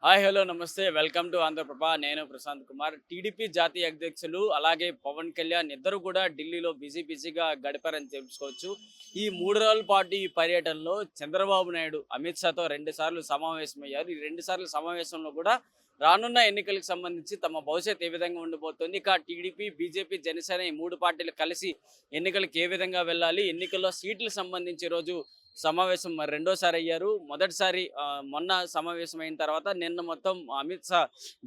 Hi hello నమస్తే welcome to Andhraprabha. నేను Prashanth Kumar. TDP జాతీయ అధ్యక్షులు అలాగే పవన్ కళ్యాణ్ ఇద్దరు కూడా ఢిల్లీలో బిజీగా గడిపారని తెలుసుకోవచ్చు. ఈ 3 రోజుల పాటు ఈ పర్యటనలో చంద్రబాబు నాయుడు అమిత్ షాతో 2 సార్లు సమావేశమయ్యారు. ఈ 2 సార్లు సమావేశంలో కూడా రానున్న ఎన్నికలకు సంబంధించి తమ భవిష్యత్తు ఏ విధంగా ఉండబోతోంది, ఇక టీడీపీ, బీజేపీ, జనసేన ఈ 3 పార్టీలు కలిసి ఎన్నికలకు ఏ విధంగా వెళ్ళాలి, ఎన్నికల్లో సీట్లకు సంబంధించి ఈరోజు సమావేశం మరి రెండోసారి అయ్యారు. మొదటిసారి మొన్న సమావేశం అయిన తర్వాత నిన్న మొత్తం అమిత్ షా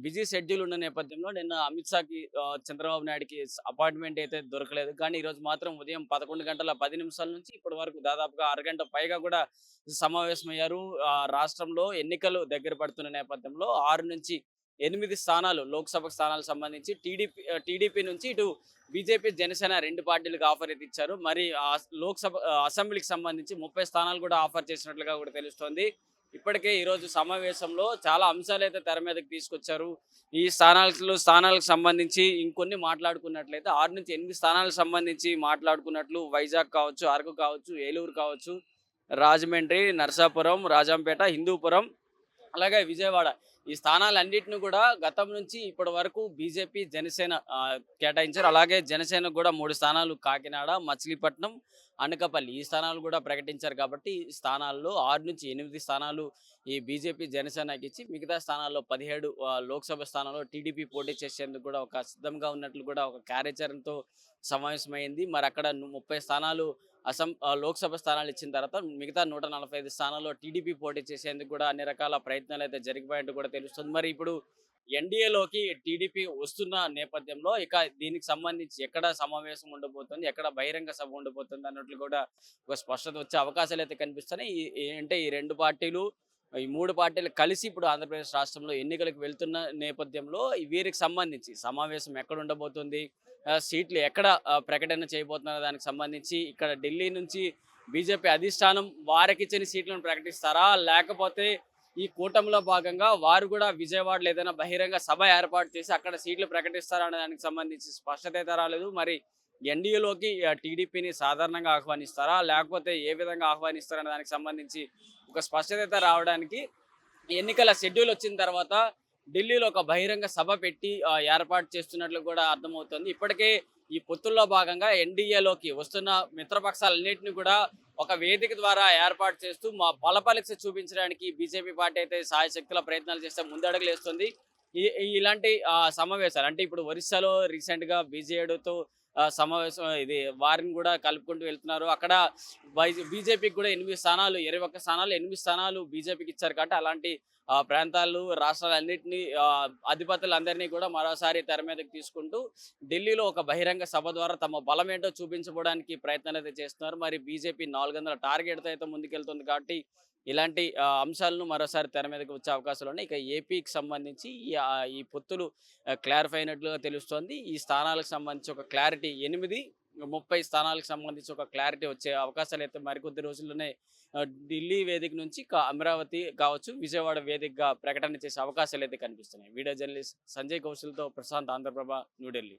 బిజీ షెడ్యూల్ ఉన్న నేపథ్యంలో నిన్న అమిత్ షాకి చంద్రబాబు నాయుడుకి అపాయింట్మెంట్ అయితే దొరకలేదు. కానీ ఈరోజు మాత్రం ఉదయం 11 గంటల 10 నిమిషాల నుంచి ఇప్పటి వరకు దాదాపుగా అరగంట పైగా కూడా సమావేశమయ్యారు. రాష్ట్రంలో ఎన్నికలు దగ్గర పడుతున్న నేపథ్యంలో 6 నుంచి 8 స్థానాలు లోక్సభ స్థానాలకు సంబంధించి టీడీపీ నుంచి ఇటు బీజేపీ, జనసేన 2 పార్టీలకు ఆఫర్ అయితే ఇచ్చారు. మరి లోక్సభ అసెంబ్లీకి సంబంధించి 30 స్థానాలు కూడా ఆఫర్ చేసినట్లుగా కూడా తెలుస్తోంది. ఇప్పటికే ఈరోజు సమావేశంలో చాలా అంశాలు అయితే తెర మీదకి తీసుకొచ్చారు. ఈ స్థానాలకు సంబంధించి ఇంకొన్ని మాట్లాడుకున్నట్లయితే 6 నుంచి 8 స్థానాలకు సంబంధించి మాట్లాడుకున్నట్లు వైజాగ్ కావచ్చు, అరకు కావచ్చు, ఏలూరు కావచ్చు, రాజమండ్రి, నరసాపురం, రాజంపేట, హిందూపురం అలాగే విజయవాడ ఈ స్థానాలన్నింటిని కూడా గతం నుంచి ఇప్పటి వరకు బీజేపీ, జనసేన కేటాయించారు. అలాగే జనసేనకు కూడా 3 స్థానాలు కాకినాడ, మచిలీపట్నం, అనకాపల్లి ఈ స్థానాలు కూడా ప్రకటించారు. కాబట్టి ఈ స్థానాల్లో 6 నుంచి 8 స్థానాలు ఈ బీజేపీ, జనసేనకి ఇచ్చి మిగతా స్థానాల్లో 17 లోక్సభ స్థానాల్లో టీడీపీ పోటీ చేసేందుకు కూడా ఒక సిద్ధంగా ఉన్నట్లు కూడా ఒక కార్యాచరణతో సమావేశమైంది. మరి అక్కడ 30 స్థానాలు లోక్సభ స్థానాలు ఇచ్చిన తర్వాత మిగతా 145 స్థానాల్లో టీడీపీ పోటీ చేసేందుకు కూడా అన్ని రకాల ప్రయత్నాలు అయితే జరిగిపోయినట్టు కూడా తెలుస్తుంది. మరి ఇప్పుడు ఎన్డీఏలోకి టీడీపీ వస్తున్న నేపథ్యంలో ఇక దీనికి సంబంధించి ఎక్కడ సమావేశం ఉండబోతుంది, ఎక్కడ బహిరంగ సభ ఉండబోతుంది అన్నట్లు కూడా ఒక స్పష్టత వచ్చే అవకాశాలు అయితే కనిపిస్తున్నాయి. అంటే ఈ 2 పార్టీలు, ఈ 3 పార్టీలు కలిసి ఇప్పుడు ఆంధ్రప్రదేశ్ రాష్ట్రంలో ఎన్నికలకు వెళ్తున్న నేపథ్యంలో వీరికి సంబంధించి సమావేశం ఎక్కడ ఉండబోతుంది, సీట్లు ఎక్కడ ప్రకటన చేయబోతున్నారు దానికి సంబంధించి ఇక్కడ ఢిల్లీ నుంచి బీజేపీ అధిష్టానం వారికి ఇచ్చిన సీట్లను ప్రకటిస్తారా, లేకపోతే ఈ కూటమిలో భాగంగా వారు కూడా విజయవాడలో ఏదైనా బహిరంగ సభ ఏర్పాటు చేసి అక్కడ సీట్లు ప్రకటిస్తారా అనే దానికి సంబంధించి స్పష్టత అయితే రాలేదు. మరి ఎన్డీఏలోకి టీడీపీని సాధారణంగా ఆహ్వానిస్తారా, లేకపోతే ఏ విధంగా ఆహ్వానిస్తారనే దానికి సంబంధించి ఒక స్పష్టత అయితే రావడానికి ఎన్నికల షెడ్యూల్ వచ్చిన తర్వాత ఢిల్లీలో ఒక బహిరంగ సభ పెట్టి ఏర్పాటు చేస్తున్నట్లు కూడా అర్థమవుతుంది. ఇప్పటికే ఈ పొత్తుల్లో భాగంగా ఎన్డీఏలోకి వస్తున్న మిత్రపక్షాలన్నింటినీ కూడా ఒక వేదిక ద్వారా ఏర్పాటు చేస్తూ మా బలపరీక్ష చూపించడానికి బీజేపీ పార్టీ అయితే సాయశక్తుల ప్రయత్నాలు చేస్తే ముందడుగులు వేస్తుంది. ఇలాంటి సమావేశాలు అంటే ఇప్పుడు ఒరిస్సాలో రీసెంట్గా బీజేడీతో సమావేశం ఇది వారిని కూడా కలుపుకుంటూ వెళ్తున్నారు. అక్కడ బీజేపీకి కూడా 8 స్థానాలు, 21 స్థానాలు, 8 స్థానాలు బీజేపీకి ఇచ్చారు. కాబట్టి అలాంటి ప్రాంతాలు, రాష్ట్రాలన్నింటినీ అధిపతులందరినీ కూడా మరోసారి తెర మీదకి తీసుకుంటూ ఢిల్లీలో ఒక బహిరంగ సభ ద్వారా తమ బలమేంటో చూపించుకోవడానికి ప్రయత్నాలు అయితే చేస్తున్నారు. మరి బీజేపీ 400 టార్గెట్తో అయితే ముందుకెళ్తుంది. కాబట్టి ఇలాంటి అంశాలను మరోసారి తెర మీదకి వచ్చే అవకాశాలు ఉన్నాయి. ఇక ఏపీకి సంబంధించి ఈ పొత్తులు క్లారిఫై అయినట్లుగా తెలుస్తోంది. ఈ స్థానాలకు సంబంధించి ఒక క్లారిటీ 30 స్థానాలకు సంబంధించి ఒక క్లారిటీ వచ్చే అవకాశాలు అయితే మరికొద్ది రోజుల్లోనే ఢిల్లీ వేదిక నుంచి అమరావతి కావచ్చు, విజయవాడ వేదికగా ప్రకటన చేసే అవకాశాలు అయితే కనిపిస్తున్నాయి. వీడియో జర్నలిస్ట్ సంజయ్ కౌశల్తో ప్రశాంత్, ఆంధ్రప్రభ, న్యూఢిల్లీ.